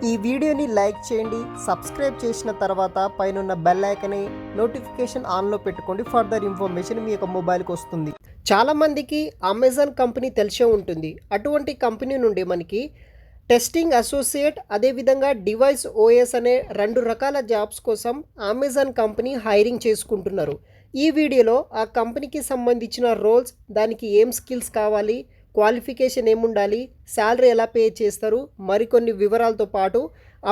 ఈ వీడియోని లైక్ చేయండి, సబ్స్క్రైబ్ చేసిన తర్వాత పైనున్న బెల్ ఐకాన్ని నోటిఫికేషన్ ఆన్లో పెట్టుకోండి. ఫర్దర్ ఇన్ఫర్మేషన్ మీ యొక్క మొబైల్కి వస్తుంది. చాలామందికి అమెజాన్ కంపెనీ తెలిసే ఉంటుంది. అటువంటి కంపెనీ నుండి మనకి టెస్టింగ్ అసోసియేట్, అదేవిధంగా డివైస్ ఓఎస్ అనే 2 రకాల జాబ్స్ కోసం అమెజాన్ కంపెనీ హైరింగ్ చేసుకుంటున్నారు. ఈ వీడియోలో ఆ కంపెనీకి సంబంధించిన రోల్స్, దానికి ఏం స్కిల్స్ కావాలి, క్వాలిఫికేషన్ ఏముండాలి, శాలరీ ఎలా పే చేస్తారు, మరికొన్ని వివరాలతో పాటు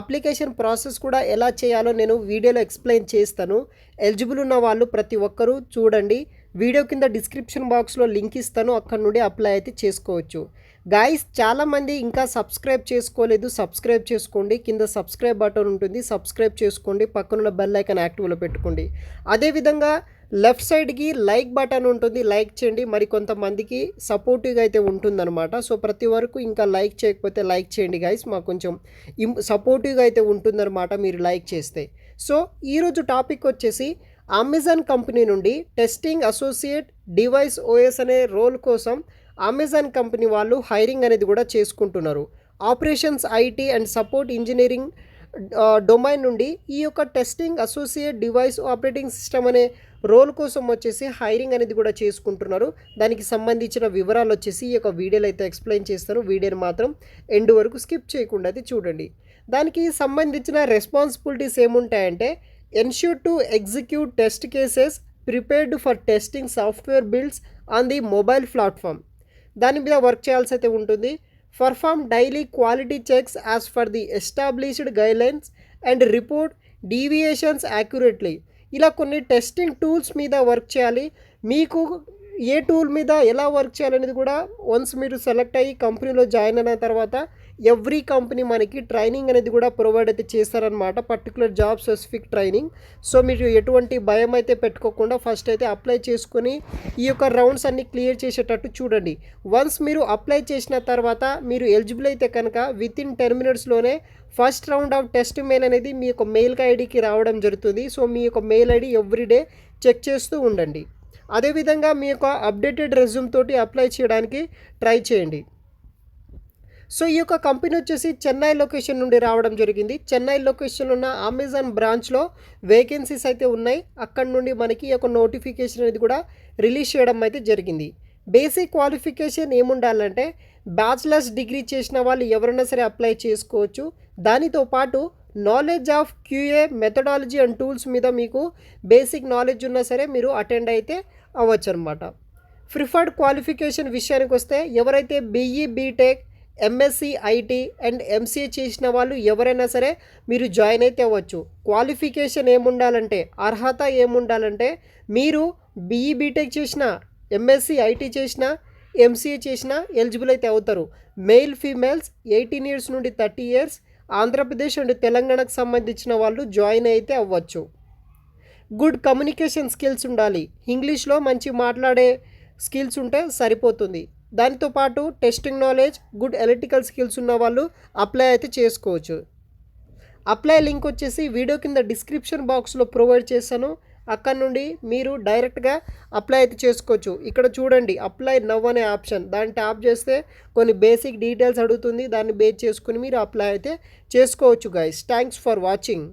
అప్లికేషన్ ప్రాసెస్ కూడా ఎలా చేయాలో నేను వీడియోలో ఎక్స్ప్లెయిన్ చేస్తాను. ఎలిజిబుల్ ఉన్న వాళ్ళు ప్రతి ఒక్కరూ చూడండి. వీడియో కింద డిస్క్రిప్షన్ బాక్స్లో లింక్ ఇస్తాను, అక్కడ నుండి అప్లై అయితే చేసుకోవచ్చు. గాయస్, చాలామంది ఇంకా సబ్స్క్రైబ్ చేసుకోలేదు, సబ్స్క్రైబ్ చేసుకోండి. కింద సబ్స్క్రైబ్ బటన్ ఉంటుంది, సబ్స్క్రైబ్ చేసుకోండి. పక్కనున్న బెల్ ఐకాన్ యాక్టివ్లో పెట్టుకోండి. అదేవిధంగా లెఫ్ట్ సైడ్కి లైక్ బటన్ ఉంటుంది, లైక్ చేయండి. మరి కొంతమందికి సపోర్టివ్గా అయితే ఉంటుందన్నమాట. సో ప్రతి వరకు ఇంకా లైక్ చేయకపోతే లైక్ చేయండి గాయస్, మాకు కొంచెం సపోర్టివ్గా అయితే ఉంటుందన్నమాట మీరు లైక్ చేస్తే. సో ఈరోజు టాపిక్ వచ్చేసి అమెజాన్ కంపెనీ నుండి టెస్టింగ్ అసోసియేట్ డివైస్ ఓఎస్ అనే రోల్ కోసం అమెజాన్ కంపెనీ వాళ్ళు హైరింగ్ అనేది కూడా చేసుకుంటున్నారు. Operations IT and support engineering domain నుండి ఈ యొక్క testing associate device operating system అనే రోల్ కోసం వచ్చేసి హైరింగ్ అనేది కూడా చేసుకుంటున్నారు. దానికి సంబంధించిన వివరాలు వచ్చేసి ఈ యొక్క వీడియోలో అయితే ఎక్స్ప్లెయిన్ చేస్తాను. వీడియోని మాత్రం ఎండ్ వరకు స్కిప్ చేయకుండా అయితే చూడండి. దానికి సంబంధించిన రెస్పాన్సిబిలిటీస్ ఏముంటాయంటే, ensure to execute test cases prepared for testing software builds on the mobile platform. దాని మీద వర్క్ చేయాల్సి అయితే ఉంటుంది. Perform daily quality checks as per the established guidelines and report deviations accurately. ఇలా కొన్ని టెస్టింగ్ టూల్స్ మీద work చేయాలి. మీకు ఏ టూల్ మీద ఎలా వర్క్ చేయాలనేది కూడా వన్స్ మీరు సెలెక్ట్ అయ్యి కంపెనీలో జాయిన్ అయిన తర్వాత ఎవ్రీ కంపెనీ మనకి ట్రైనింగ్ అనేది కూడా ప్రొవైడ్ అయితే చేస్తారనమాట, particular job specific training. So మీరు ఎటువంటి భయం అయితే పెట్టుకోకుండా ఫస్ట్ అయితే అప్లై చేసుకొని ఈ యొక్క రౌండ్స్ అన్ని క్లియర్ చేసేటట్టు చూడండి. వన్స్ మీరు అప్లై చేసిన తర్వాత మీరు ఎలిజిబుల్ అయితే కనుక వితిన్ 10 minutesలోనే first round of test mail అనేది మీ యొక్క మెయిల్ ఐడికి రావడం జరుగుతుంది. సో మీ యొక్క మెయిల్ ఐడి ఎవ్రీడే చెక్ చేస్తూ ఉండండి. అదేవిధంగా మీ యొక్క అప్డేటెడ్ రెజ్యూమ్ తోటి అప్లై చేయడానికి ట్రై చేయండి. సో ఈ యొక్క కంపెనీ వచ్చేసి చెన్నై లొకేషన్ నుండి రావడం జరిగింది. చెన్నై లొకేషన్లో ఉన్న అమెజాన్ బ్రాంచ్లో వేకెన్సీస్ అయితే ఉన్నాయి. అక్కడ నుండి మనకి ఈ యొక్క నోటిఫికేషన్ అనేది కూడా రిలీజ్ చేయడం అయితే జరిగింది. బేసిక్ క్వాలిఫికేషన్ ఏముండాలంటే, బ్యాచిలర్స్ డిగ్రీ చేసిన వాళ్ళు ఎవరైనా సరే అప్లై చేసుకోవచ్చు. దానితో పాటు knowledge of QA methodology and tools మీద మీకు బేసిక్ నాలెడ్జ్ ఉన్నా సరే మీరు అటెండ్ అయితే అవ్వచ్చు అనమాట. ప్రిఫర్డ్ క్వాలిఫికేషన్ విషయానికి వస్తే, ఎవరైతే BE BTech MSc IT and MCA చేసిన వాళ్ళు ఎవరైనా సరే మీరు జాయిన్ అయితే అవ్వచ్చు. క్వాలిఫికేషన్ ఏముండాలంటే, అర్హత ఏముండాలంటే, మీరు బీఈ బీటెక్ చేసిన, ఎంఎస్సి ఐటీ చేసిన, ఎంసీఏ చేసిన ఎలిజిబుల్ అయితే అవుతారు. మెయిల్ ఫీమేల్స్ 18 years నుండి 30 years, ఆంధ్రప్రదేశ్ అండ్ తెలంగాణకు సంబంధించిన వాళ్ళు జాయిన్ అయితే అవ్వచ్చు. గుడ్ కమ్యూనికేషన్ స్కిల్స్ ఉండాలి. ఇంగ్లీష్లో మంచి మాట్లాడే స్కిల్స్ ఉంటే సరిపోతుంది. దానితో పాటు testing knowledge, good electrical skills ఉన్న వాళ్ళు అప్లై అయితే చేసుకోవచ్చు. అప్లై లింక్ వచ్చేసి వీడియో కింద డిస్క్రిప్షన్ బాక్స్లో ప్రొవైడ్ చేశాను. అక్కడ నుండి మీరు డైరెక్ట్గా అప్లై అయితే చేసుకోవచ్చు. ఇక్కడ చూడండి, అప్లై నవ్ అనే ఆప్షన్, దాన్ని ట్యాప్ చేస్తే కొన్ని బేసిక్ డీటెయిల్స్ అడుగుతుంది. దాన్ని బేస్ చేసుకుని మీరు అప్లై అయితే చేసుకోవచ్చు. Guys, thanks for watching.